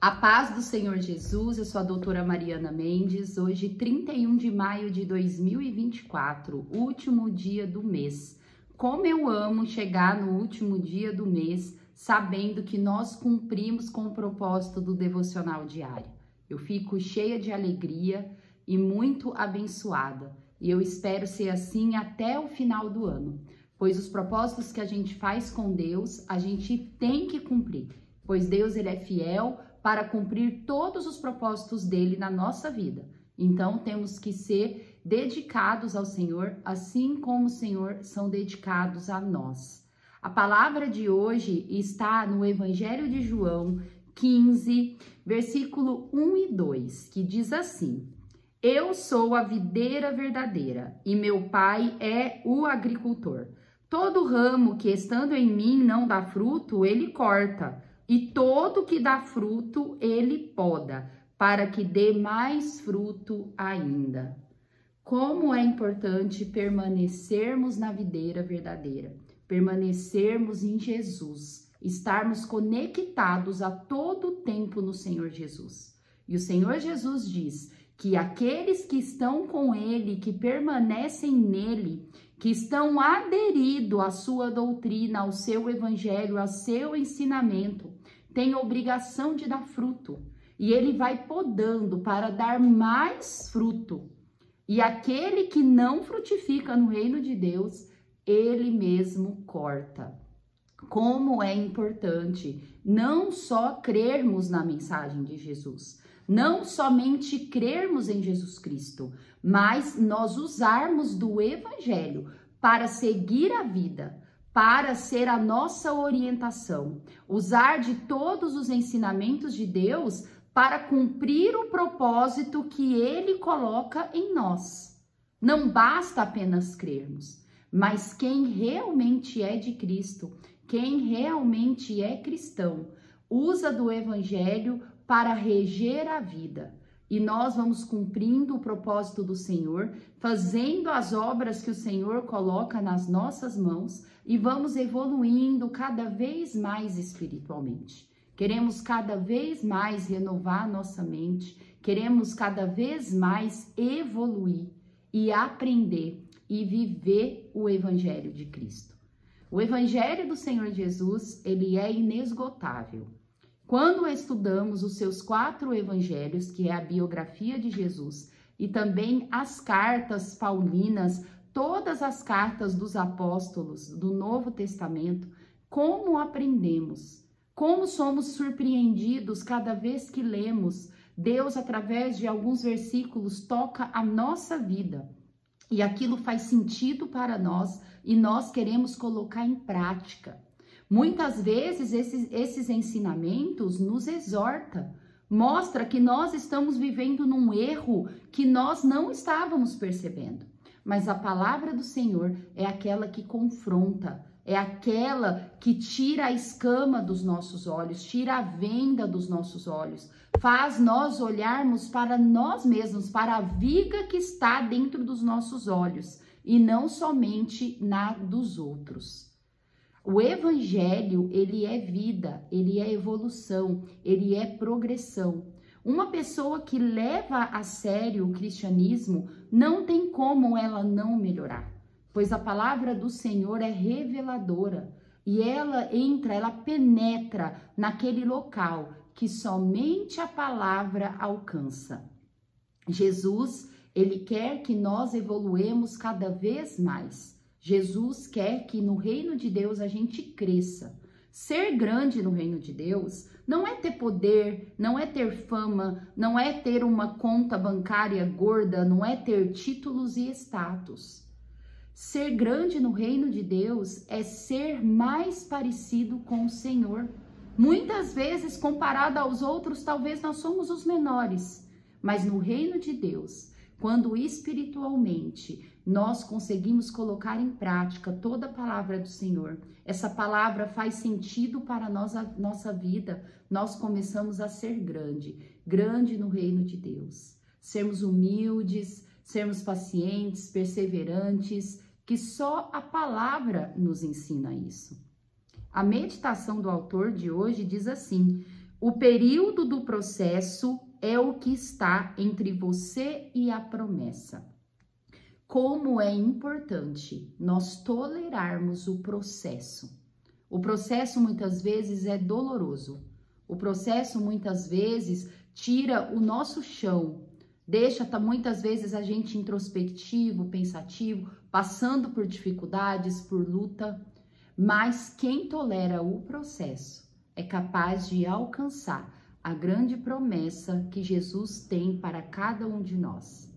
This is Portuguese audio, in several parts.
A paz do Senhor Jesus, eu sou a doutora Mariana Mendes, hoje 31 de maio de 2024, último dia do mês. Como eu amo chegar no último dia do mês, sabendo que nós cumprimos com o propósito do devocional diário. Eu fico cheia de alegria e muito abençoada, e eu espero ser assim até o final do ano, pois os propósitos que a gente faz com Deus, a gente tem que cumprir, pois Deus ele é fiel para cumprir todos os propósitos dele na nossa vida. Então, temos que ser dedicados ao Senhor, assim como o Senhor são dedicados a nós. A palavra de hoje está no Evangelho de João 15, versículo 1 e 2, que diz assim: Eu sou a videira verdadeira e meu pai é o agricultor. Todo ramo que estando em mim não dá fruto, ele corta. E todo que dá fruto, ele poda, para que dê mais fruto ainda. Como é importante permanecermos na videira verdadeira, permanecermos em Jesus, estarmos conectados a todo tempo no Senhor Jesus. E o Senhor Jesus diz que aqueles que estão com ele, que permanecem nele, que estão aderidos à sua doutrina, ao seu evangelho, ao seu ensinamento, tem obrigação de dar fruto. E ele vai podando para dar mais fruto. E aquele que não frutifica no reino de Deus, ele mesmo corta. Como é importante não só crermos na mensagem de Jesus, não somente crermos em Jesus Cristo, mas nós usarmos do evangelho para seguir a vida, para ser a nossa orientação, usar de todos os ensinamentos de Deus para cumprir o propósito que ele coloca em nós. Não basta apenas crermos, mas quem realmente é de Cristo, quem realmente é cristão, usa do evangelho para reger a vida. E nós vamos cumprindo o propósito do Senhor, fazendo as obras que o Senhor coloca nas nossas mãos e vamos evoluindo cada vez mais espiritualmente. Queremos cada vez mais renovar nossa mente, queremos cada vez mais evoluir e aprender e viver o Evangelho de Cristo. O Evangelho do Senhor Jesus, ele é inesgotável. Quando estudamos os seus 4 evangelhos, que é a biografia de Jesus, e também as cartas paulinas, todas as cartas dos apóstolos do Novo Testamento, como aprendemos, como somos surpreendidos cada vez que lemos. Deus, através de alguns versículos, toca a nossa vida e aquilo faz sentido para nós e nós queremos colocar em prática. Muitas vezes esses ensinamentos nos exortam, mostra que nós estamos vivendo num erro que nós não estávamos percebendo. Mas a palavra do Senhor é aquela que confronta, é aquela que tira a escama dos nossos olhos, tira a venda dos nossos olhos, faz nós olharmos para nós mesmos, para a viga que está dentro dos nossos olhos e não somente na dos outros. O evangelho, ele é vida, ele é evolução, ele é progressão. Uma pessoa que leva a sério o cristianismo, não tem como ela não melhorar, pois a palavra do Senhor é reveladora e ela penetra naquele local que somente a palavra alcança. Jesus, ele quer que nós evoluemos cada vez mais. Jesus quer que no reino de Deus a gente cresça. Ser grande no reino de Deus não é ter poder, não é ter fama, não é ter uma conta bancária gorda, não é ter títulos e status. Ser grande no reino de Deus é ser mais parecido com o Senhor. Muitas vezes, comparado aos outros, talvez nós somos os menores, mas no reino de Deus, quando espiritualmente nós conseguimos colocar em prática toda a palavra do Senhor, essa palavra faz sentido para nossa vida, nós começamos a ser grande no reino de Deus. Sermos humildes, sermos pacientes, perseverantes, que só a palavra nos ensina isso. A meditação do autor de hoje diz assim: O período do processo é o que está entre você e a promessa. Como é importante nós tolerarmos o processo. O processo muitas vezes é doloroso. O processo muitas vezes tira o nosso chão, deixa muitas vezes a gente introspectivo, pensativo, passando por dificuldades, por luta. Mas quem tolera o processo é capaz de alcançar a grande promessa que Jesus tem para cada um de nós.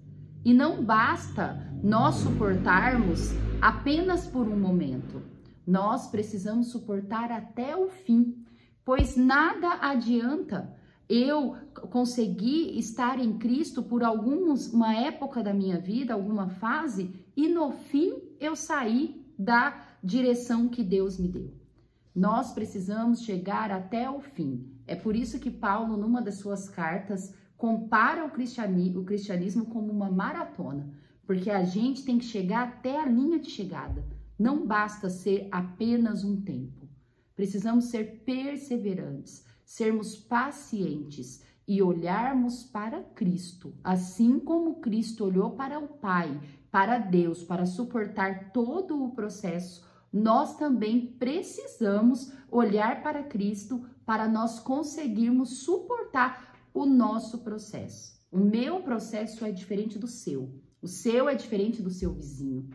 E não basta nós suportarmos apenas por um momento. Nós precisamos suportar até o fim, pois nada adianta eu conseguir estar em Cristo por uma época da minha vida, alguma fase, e no fim eu sair da direção que Deus me deu. Nós precisamos chegar até o fim. É por isso que Paulo, numa das suas cartas, compara o cristianismo como uma maratona, porque a gente tem que chegar até a linha de chegada. Não basta ser apenas um tempo. Precisamos ser perseverantes, sermos pacientes e olharmos para Cristo, assim como Cristo olhou para o Pai, para Deus, para suportar todo o processo. Nós também precisamos olhar para Cristo para nós conseguirmos suportar o nosso processo. O meu processo é diferente do seu. O seu é diferente do seu vizinho.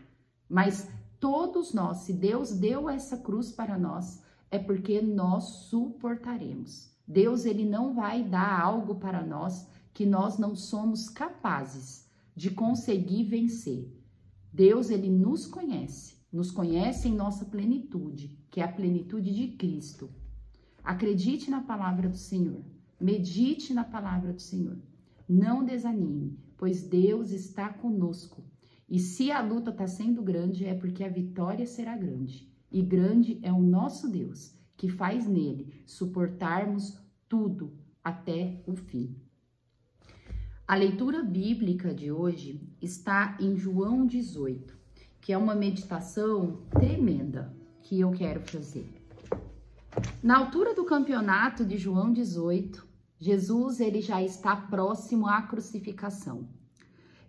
Mas todos nós, se Deus deu essa cruz para nós, é porque nós suportaremos. Deus, ele não vai dar algo para nós que nós não somos capazes de conseguir vencer. Deus, ele nos conhece em nossa plenitude, que é a plenitude de Cristo. Acredite na palavra do Senhor. Medite na palavra do Senhor. Não desanime, pois Deus está conosco. E se a luta está sendo grande, é porque a vitória será grande. E grande é o nosso Deus, que faz nele suportarmos tudo até o fim. A leitura bíblica de hoje está em João 18, que é uma meditação tremenda que eu quero fazer. Na altura do campeonato de João 18, Jesus ele já está próximo à crucificação.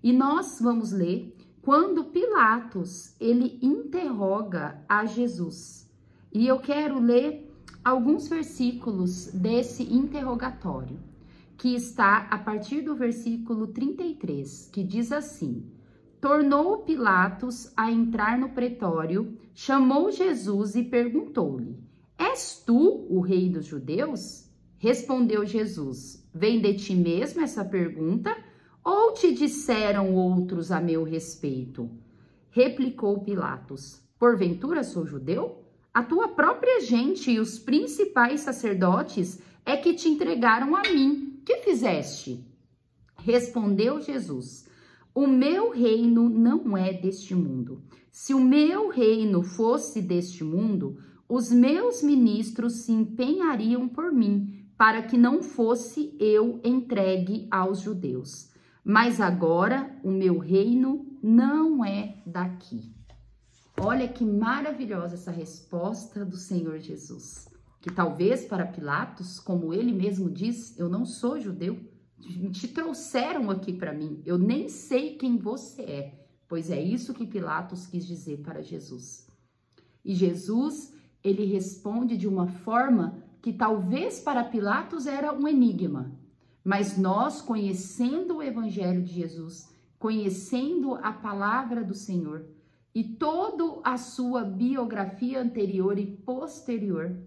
E nós vamos ler quando Pilatos ele interroga a Jesus. E eu quero ler alguns versículos desse interrogatório, que está a partir do versículo 33, que diz assim: Tornou Pilatos a entrar no pretório, chamou Jesus e perguntou-lhe: És tu o rei dos judeus? Respondeu Jesus: Vem de ti mesmo essa pergunta, ou te disseram outros a meu respeito? Replicou Pilatos: Porventura sou judeu? A tua própria gente e os principais sacerdotes é que te entregaram a mim. Que fizeste? Respondeu Jesus: O meu reino não é deste mundo. Se o meu reino fosse deste mundo, os meus ministros se empenhariam por mim, para que não fosse eu entregue aos judeus. Mas agora o meu reino não é daqui. Olha que maravilhosa essa resposta do Senhor Jesus. Que talvez para Pilatos, como ele mesmo diz, eu não sou judeu. Te trouxeram aqui para mim. Eu nem sei quem você é. Pois é isso que Pilatos quis dizer para Jesus. E Jesus, ele responde de uma forma que talvez para Pilatos era um enigma. Mas nós, conhecendo o Evangelho de Jesus, conhecendo a palavra do Senhor e toda a sua biografia anterior e posterior,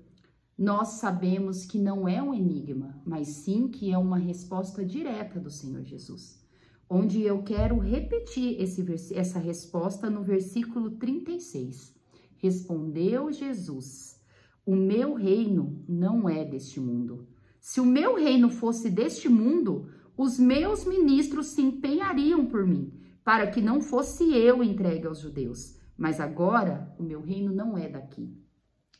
nós sabemos que não é um enigma, mas sim que é uma resposta direta do Senhor Jesus. Onde eu quero repetir essa resposta no versículo 36. Respondeu Jesus: O meu reino não é deste mundo. Se o meu reino fosse deste mundo, os meus ministros se empenhariam por mim, para que não fosse eu entregue aos judeus. Mas agora o meu reino não é daqui.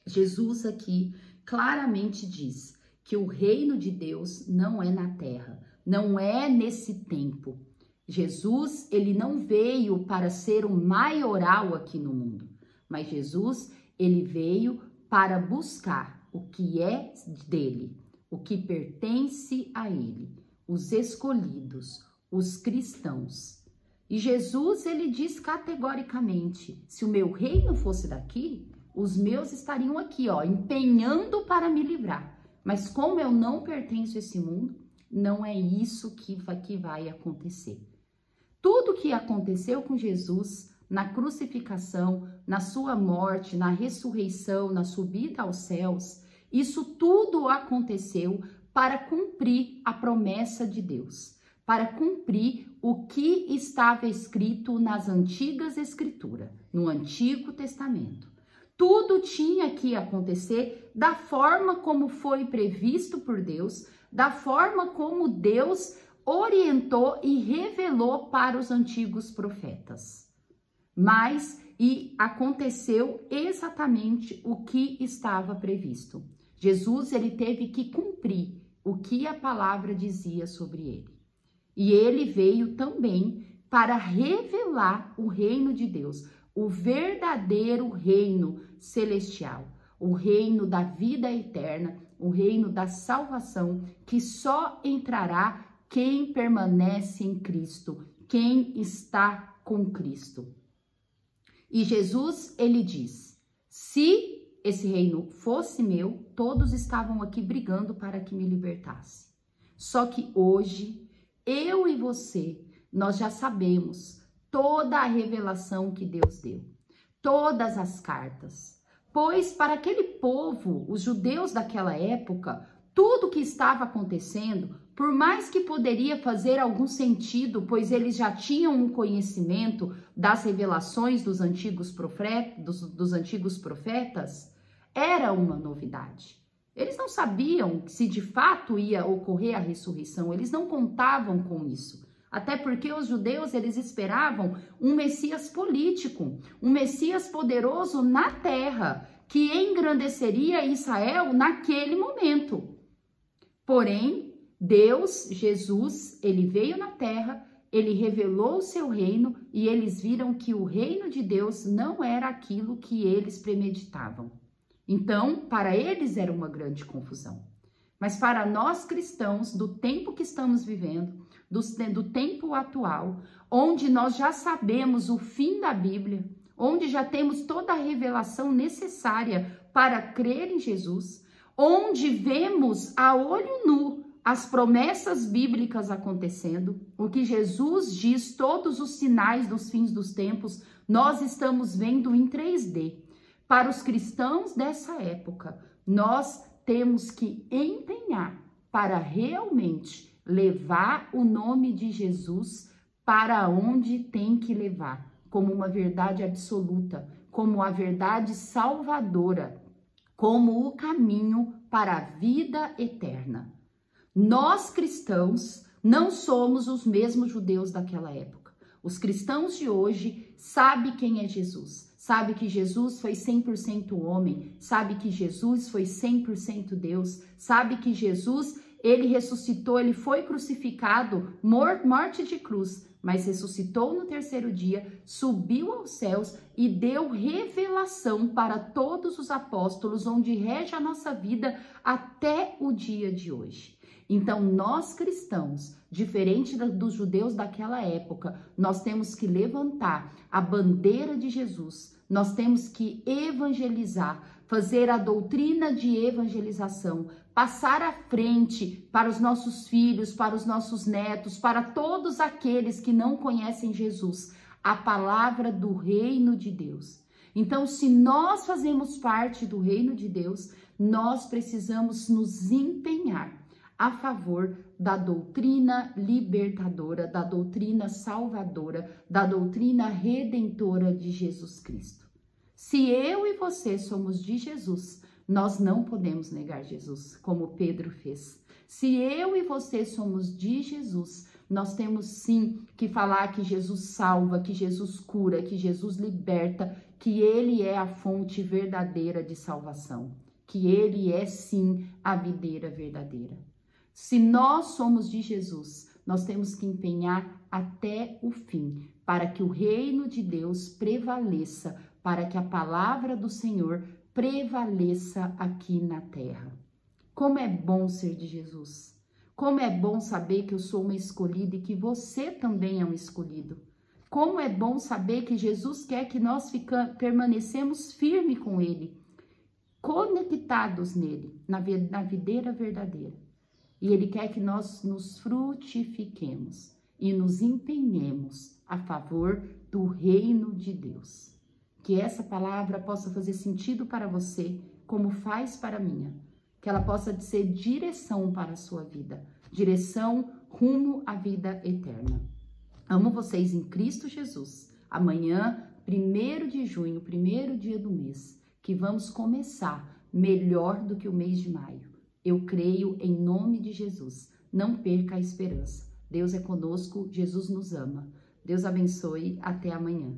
Jesus aqui claramente diz que o reino de Deus não é na terra, não é nesse tempo. Jesus, ele não veio para ser o maioral aqui no mundo, mas Jesus, ele veio para buscar o que é dele. o que pertence a ele, os escolhidos, os cristãos. E Jesus, ele diz categoricamente, se o meu reino fosse daqui, os meus estariam aqui, ó, empenhando para me livrar. Mas como eu não pertenço a esse mundo, não é isso que vai acontecer. Tudo que aconteceu com Jesus na crucificação, na sua morte, na ressurreição, na subida aos céus, isso tudo aconteceu para cumprir a promessa de Deus, para cumprir o que estava escrito nas antigas escrituras, no Antigo Testamento. Tudo tinha que acontecer da forma como foi previsto por Deus, da forma como Deus orientou e revelou para os antigos profetas. E aconteceu exatamente o que estava previsto. Jesus, ele teve que cumprir o que a palavra dizia sobre ele. E ele veio também para revelar o reino de Deus, o verdadeiro reino celestial, o reino da vida eterna, o reino da salvação, que só entrará quem permanece em Cristo, quem está com Cristo. E Jesus, ele diz, se esse reino fosse meu, todos estavam aqui brigando para que me libertasse. Só que hoje, eu e você, nós já sabemos toda a revelação que Deus deu, todas as cartas. Pois para aquele povo, os judeus daquela época, tudo que estava acontecendo, por mais que poderia fazer algum sentido, pois eles já tinham um conhecimento das revelações dos antigos profetas, era uma novidade. Eles não sabiam se de fato ia ocorrer a ressurreição, eles não contavam com isso. Até porque os judeus, eles esperavam um Messias político, um Messias poderoso na terra, que engrandeceria Israel naquele momento. Porém, Deus, Jesus, ele veio na terra, ele revelou o seu reino e eles viram que o reino de Deus não era aquilo que eles premeditavam. Então, para eles era uma grande confusão. Mas para nós cristãos, do tempo que estamos vivendo, do tempo atual, onde nós já sabemos o fim da Bíblia, onde já temos toda a revelação necessária para crer em Jesus, onde vemos a olho nu as promessas bíblicas acontecendo, o que Jesus diz, todos os sinais dos fins dos tempos, nós estamos vendo em 3D. Para os cristãos dessa época, nós temos que empenhar para realmente levar o nome de Jesus para onde tem que levar, como uma verdade absoluta, como a verdade salvadora, como o caminho para a vida eterna. Nós cristãos não somos os mesmos judeus daquela época. Os cristãos de hoje sabem quem é Jesus. Sabe que Jesus foi 100% homem, sabe que Jesus foi 100% Deus, sabe que Jesus, ele ressuscitou, ele foi crucificado, morte de cruz, mas ressuscitou no terceiro dia, subiu aos céus e deu revelação para todos os apóstolos, onde rege a nossa vida até o dia de hoje. Então, nós cristãos, diferente dos judeus daquela época, nós temos que levantar a bandeira de Jesus, nós temos que evangelizar, fazer a doutrina de evangelização, passar à frente para os nossos filhos, para os nossos netos, para todos aqueles que não conhecem Jesus, a palavra do reino de Deus. Então, se nós fazemos parte do reino de Deus, nós precisamos nos empenhar a favor da doutrina libertadora, da doutrina salvadora, da doutrina redentora de Jesus Cristo. Se eu e você somos de Jesus, nós não podemos negar Jesus, como Pedro fez. Se eu e você somos de Jesus, nós temos sim que falar que Jesus salva, que Jesus cura, que Jesus liberta, que Ele é a fonte verdadeira de salvação, que Ele é sim a videira verdadeira. Se nós somos de Jesus, nós temos que empenhar até o fim, para que o reino de Deus prevaleça, para que a palavra do Senhor prevaleça aqui na terra. Como é bom ser de Jesus. Como é bom saber que eu sou uma escolhida e que você também é um escolhido. Como é bom saber que Jesus quer que nós permanecemos firmes com Ele, conectados nele, na videira verdadeira. E Ele quer que nós nos frutifiquemos e nos empenhemos a favor do reino de Deus. Que essa palavra possa fazer sentido para você, como faz para a minha. Que ela possa ser direção para a sua vida, direção rumo à vida eterna. Amo vocês em Cristo Jesus. Amanhã, 1º de junho, primeiro dia do mês, que vamos começar melhor do que o mês de maio. Eu creio em nome de Jesus. Não perca a esperança. Deus é conosco, Jesus nos ama. Deus abençoe. Até amanhã.